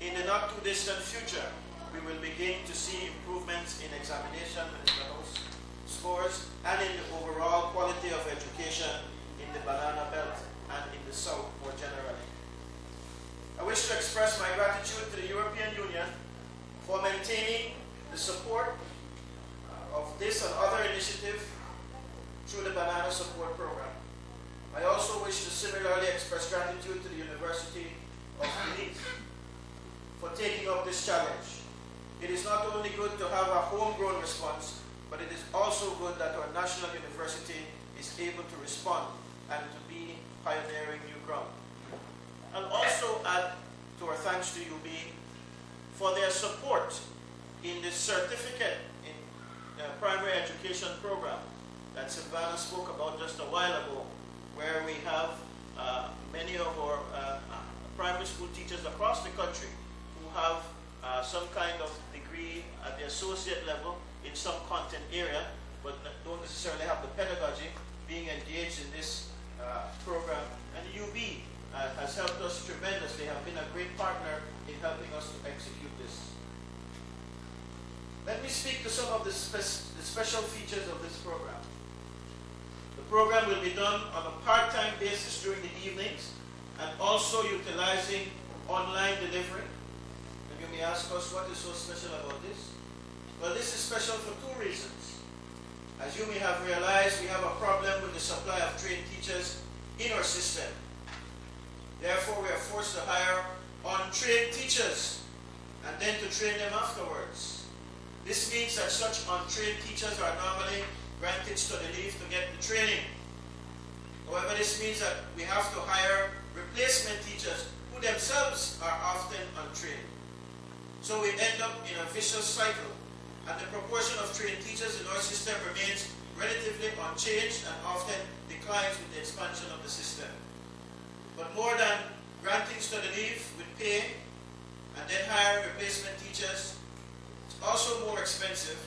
In the not too distant future, we will begin to see improvements in examination scores and in the overall quality of education in the Banana Belt and in the South more generally. I wish to express my gratitude to the European Union for maintaining the support of this and other initiatives through the Banana Support Program. I also wish to similarly express gratitude to the University of Benin for taking up this challenge. It is not only good to have a homegrown response, but it is also good that our national university is able to respond and to be pioneering new ground. I'll also add to our thanks to UB for their support in the certificate in primary education program that Silvana spoke about just a while ago, where we have many of our primary school teachers across the country who have some kind of degree at the associate level in some content area, but don't necessarily have the pedagogy, being engaged in this program. And UB has helped us tremendously, have been a great partner in helping us to execute this. Let me speak to some of the special features of this program. The program will be done on a part-time basis during the evenings and also utilizing online delivery. And you may ask us, what is so special about this? Well, this is special for two reasons. As you may have realized, we have a problem with the supply of trained teachers in our system. Therefore, we are forced to hire untrained teachers and then to train them afterwards. This means that such untrained teachers are normally granted study leave to get the training. However, this means that we have to hire replacement teachers who themselves are often untrained. So we end up in a vicious cycle, and the proportion of trained teachers in our system remains relatively unchanged and often declines with the expansion of the system. But more than granting study leave with pay and then hiring replacement teachers, it's also more expensive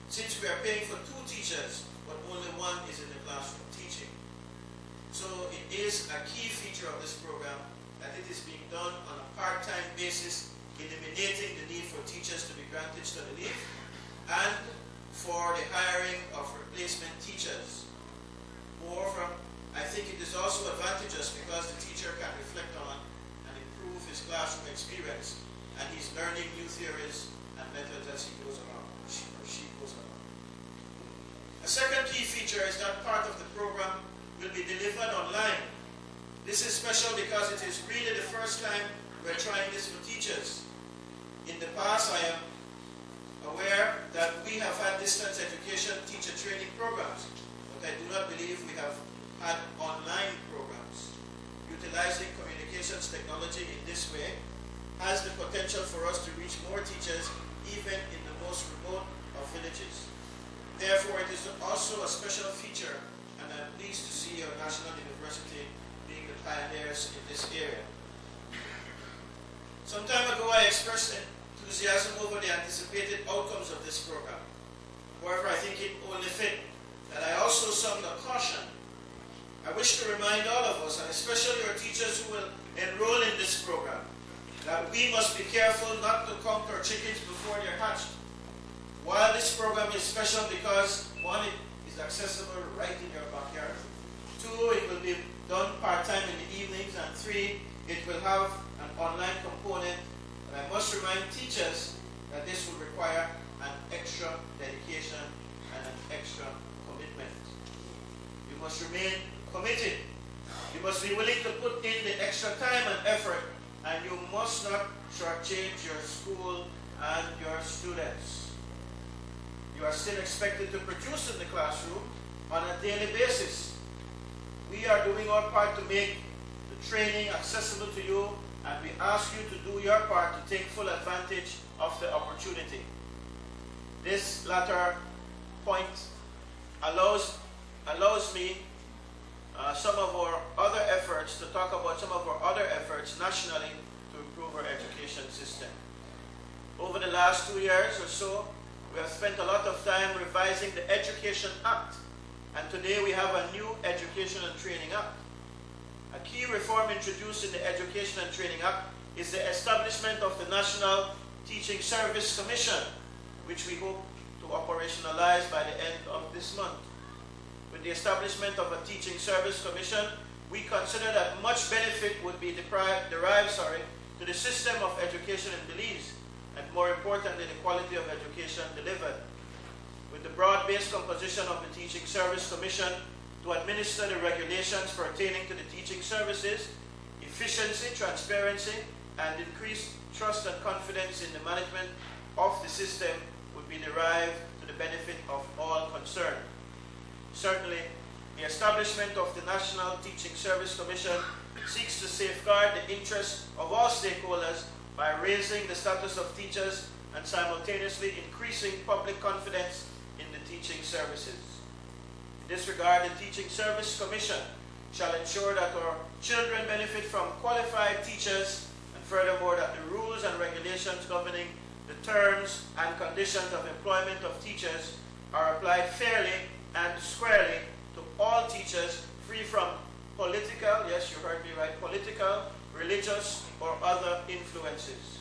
since we are paying for two teachers, but only one is in the classroom teaching. So it is a key feature of this program that it is being done on a part-time basis, eliminating the need for teachers to be granted study leave and for the hiring of replacement teachers. I think it is also advantageous because the teacher can reflect on and improve his classroom experience, and he's learning new theories and methods as he goes along, or she goes along. A second key feature is that part of the program will be delivered online. This is special because it is really the first time we're trying this for teachers. In the past, I am aware that we have had distance education teacher training programs, but I do not believe we have had online programs. Utilizing communications technology in this way has the potential for us to reach more teachers even in the most remote of villages. Therefore, it is also a special feature, and I'm pleased to see our national university being the pioneers in this area. Some time ago, I expressed enthusiasm over the anticipated outcomes of this program. However, I think it only fit that I also sound a caution. I wish to remind all of us, and especially our teachers who will enroll in this program, that we must be careful not to count our chickens before they're hatched. While this program is special because, one, it is accessible right in your backyard. Two, it will be done part-time in the evenings. And three, it will have an online component. And I must remind teachers that this will require an extra dedication and an extra commitment. You must remain committed. You must be willing to put in the extra time and effort, and you must not shortchange your school and your students. You are still expected to produce in the classroom on a daily basis. We are doing our part to make the training accessible to you, and we ask you to do your part to take full advantage of the opportunity. This latter point allows me some of our other efforts to talk about some of our other efforts nationally to improve our education system. Over the last 2 years or so, we have spent a lot of time revising the Education Act, and today we have a new Education and Training Act. A key reform introduced in the Education and Training Act is the establishment of the National Teaching Service Commission, which we hope to operationalize by the end of this month. With the establishment of a Teaching Service Commission, we consider that much benefit would be derived to the system of education in Belize, and more importantly, the quality of education delivered. With the broad-based composition of the Teaching Service Commission to administer the regulations pertaining to the teaching services, efficiency, transparency, and increased trust and confidence in the management of the system would be derived to the benefit of all concerned. Certainly, the establishment of the National Teaching Service Commission seeks to safeguard the interests of all stakeholders by raising the status of teachers and simultaneously increasing public confidence in the teaching services. In this regard, the Teaching Service Commission shall ensure that our children benefit from qualified teachers, and furthermore that the rules and regulations governing the terms and conditions of employment of teachers are applied fairly and squarely to all teachers, free from political, yes, you heard me right, political, religious, or other influences.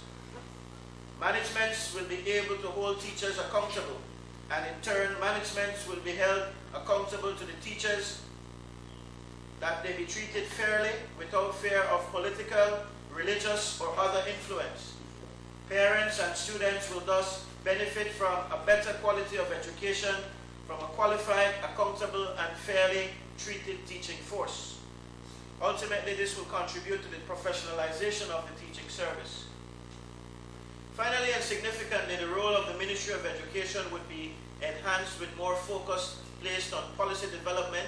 Managements will be able to hold teachers accountable, and in turn, managements will be held accountable to the teachers that they be treated fairly without fear of political, religious, or other influence. Parents and students will thus benefit from a better quality of education from a qualified, accountable, and fairly treated teaching force. Ultimately, this will contribute to the professionalization of the teaching service. Finally and significantly, the role of the Ministry of Education would be enhanced with more focus placed on policy development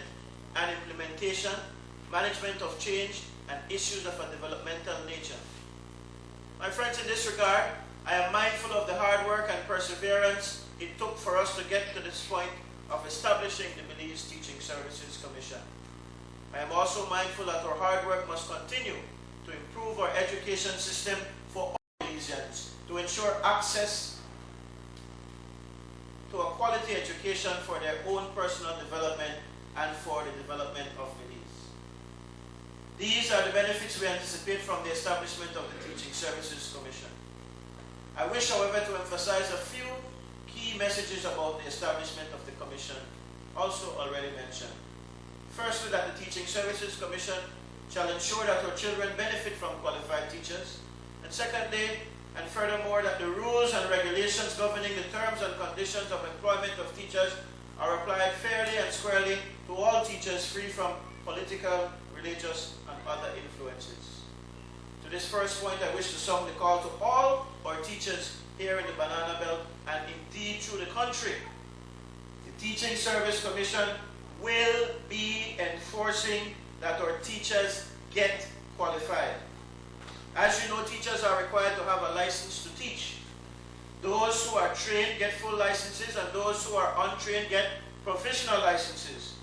and implementation, management of change, and issues of a developmental nature. My friends, in this regard, I am mindful of the hard work and perseverance it took for us to get to this point of establishing the Belize Teaching Services Commission. I am also mindful that our hard work must continue to improve our education system for all Belizeans, to ensure access to a quality education for their own personal development and for the development of Belize. These are the benefits we anticipate from the establishment of the Teaching Services Commission. I wish, however, to emphasize a few key messages about the establishment of the Commission, also already mentioned. Firstly, that the Teaching Services Commission shall ensure that our children benefit from qualified teachers. And secondly, and furthermore, that the rules and regulations governing the terms and conditions of employment of teachers are applied fairly and squarely to all teachers, free from political, religious, and other influences. To this first point, I wish to sound the call to all our teachers here in the Banana Belt and indeed through the country. The Teaching Service Commission will be enforcing that our teachers get qualified. As you know, teachers are required to have a license to teach. Those who are trained get full licenses, and those who are untrained get provisional licenses.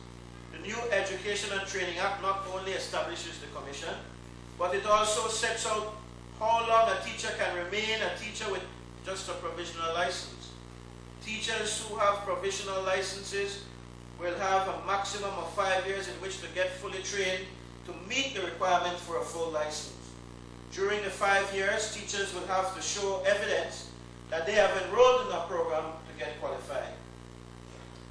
The new Education and Training Act not only establishes the commission, but it also sets out how long a teacher can remain a teacher with just a provisional license. Teachers who have provisional licenses will have a maximum of 5 years in which to get fully trained to meet the requirement for a full license. During the 5 years, teachers will have to show evidence that they have enrolled in a program to get qualified.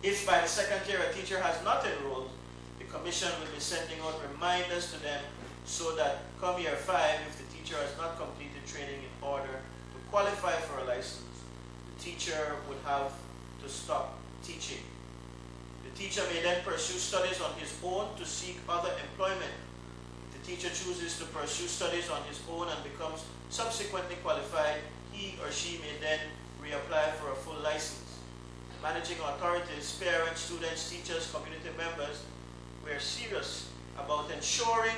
If by the second year a teacher has not enrolled, the Commission will be sending out reminders to them so that come year 5, if the teacher has not completed training in order to qualify for a license, the teacher would have to stop teaching. The teacher may then pursue studies on his own to seek other employment. If the teacher chooses to pursue studies on his own and becomes subsequently qualified, he or she may then reapply for a full license. Managing authorities, parents, students, teachers, community members, we are serious about ensuring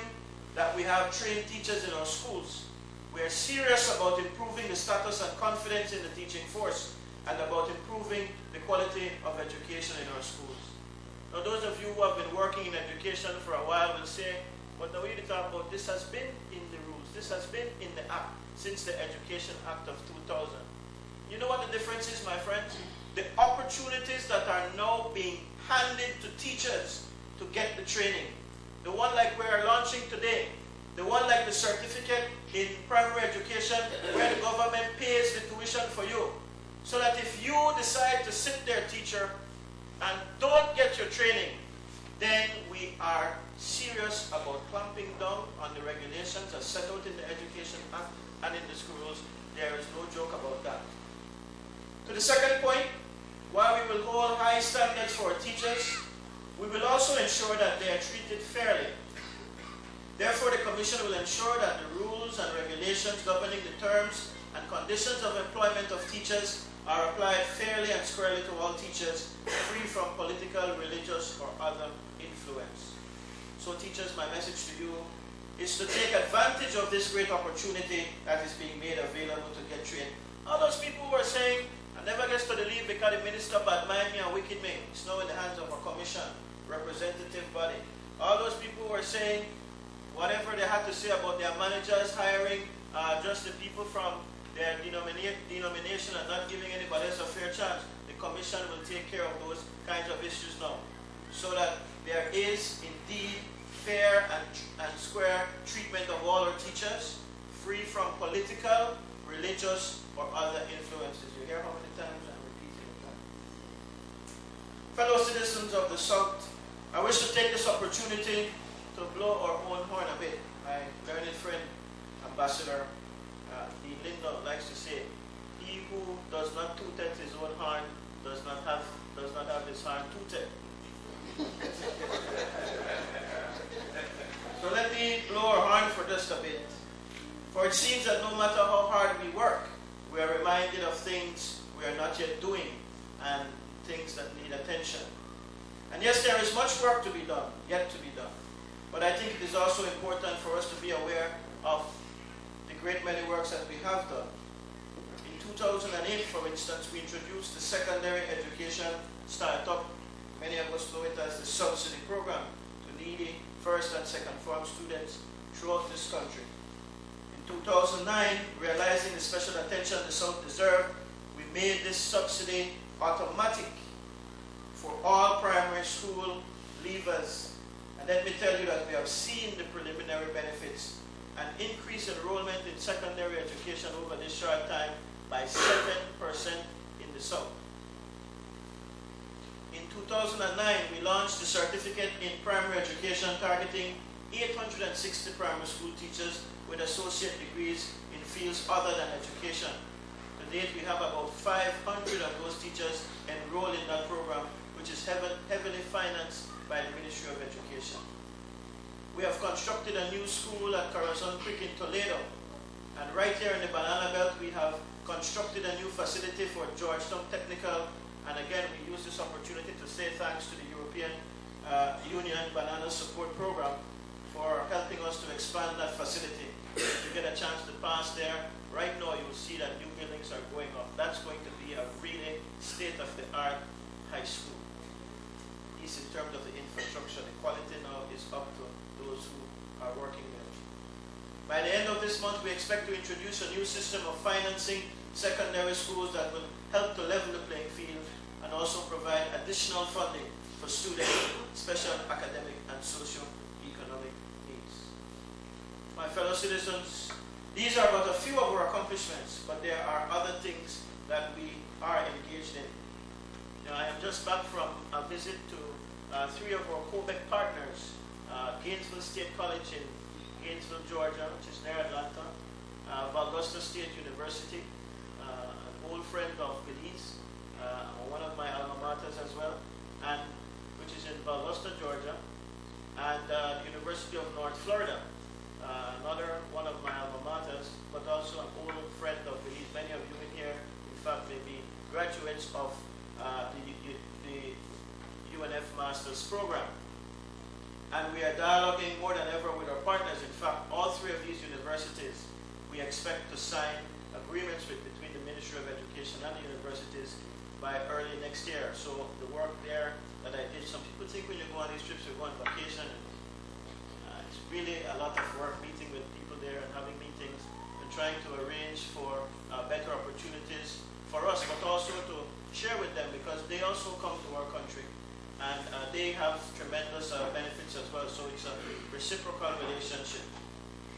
that we have trained teachers in our schools. We are serious about improving the status and confidence in the teaching force and about improving the quality of education in our schools. Now, those of you who have been working in education for a while will say, but the way you talk about this has been in the rules, this has been in the Act since the Education Act of 2000. You know what the difference is, my friends? The opportunities that are now being handed to teachers to get the training. The one like we are launching today, The one like the certificate in primary education where the government pays the tuition for you. So that if you decide to sit there, teacher, and don't get your training, then we are serious about clamping down on the regulations as set out in the Education Act and in the schools. There is no joke about that. To the second point, while we will hold high standards for our teachers, we will also ensure that they are treated fairly. Therefore, the Commission will ensure that the rules and regulations governing the terms and conditions of employment of teachers are applied fairly and squarely to all teachers, free from political, religious, or other influence. So teachers, my message to you is to take advantage of this great opportunity that is being made available to get trained. All those people who are saying, I never get to the leave because the minister bad mind me and wicked me. It's now in the hands of a commission, representative body. All those people who are saying, whatever they had to say about their managers hiring just the people from their denomination and not giving anybody else a fair chance, the commission will take care of those kinds of issues now. So that there is indeed fair and square treatment of all our teachers, free from political, religious, or other influences. You hear how many times I'm repeating that? Fellow citizens of the South, I wish to take this opportunity to blow our own horn a bit. My learned friend, Ambassador Dean Lindo, likes to say, he who does not toot at his own horn does not have his horn tooted. So let me blow our horn for just a bit. For it seems that no matter how hard we work, we are reminded of things we are not yet doing and things that need attention. And yes, there is much work to be done, yet to be done. But I think it is also important for us to be aware of the great many works that we have done. In 2008, for instance, we introduced the secondary education startup. Many of us know it as the subsidy program to needy first and second form students throughout this country. In 2009, realizing the special attention the South deserved, we made this subsidy automatic for all primary school leavers. And let me tell you that we have seen the preliminary benefits and increase enrollment in secondary education over this short time by 7% in the South. In 2009, we launched the certificate in primary education targeting 860 primary school teachers with associate degrees in fields other than education. To date, we have about 500 of those teachers enrolled in that program, which is heavily financed by the Ministry of Education. We have constructed a new school at Corazon Creek in Toledo. And right here in the Banana Belt, we have constructed a new facility for Georgetown Technical. And again, we use this opportunity to say thanks to the European Union Banana Support Program for helping us to expand that facility. If you get a chance to pass there, right now you will see that new buildings are going up. That's going to be a really state-of-the-art high school. At least in terms of the infrastructure, the quality now is up to those who are working there. By the end of this month, we expect to introduce a new system of financing secondary schools that will help to level the playing field and also provide additional funding for students with special academic and socio-economic needs. My fellow citizens, these are but a few of our accomplishments, but there are other things that we are engaged in. Now, I am just back from a visit to three of our Quebec partners, Gainesville State College in Gainesville, Georgia, which is near Atlanta, Valdosta State University, an old friend of Belize, one of my alma maters as well, and which is in Valdosta, Georgia, and the University of North Florida, another one of my alma maters, but also an old friend of Belize. Many of you in here, in fact, may be graduates of the UNF Master's Program. And we are dialoguing more than ever with our partners. In fact, all three of these universities, we expect to sign agreements between the Ministry of Education and the universities by early next year. So the work there that I did, some people think when you go on these trips, you go on vacation. And, it's really a lot of work meeting with people there and having meetings and trying to arrange for better opportunities for us, but also to share with them because they also come to our country. And they have tremendous benefits as well, so it's a reciprocal relationship.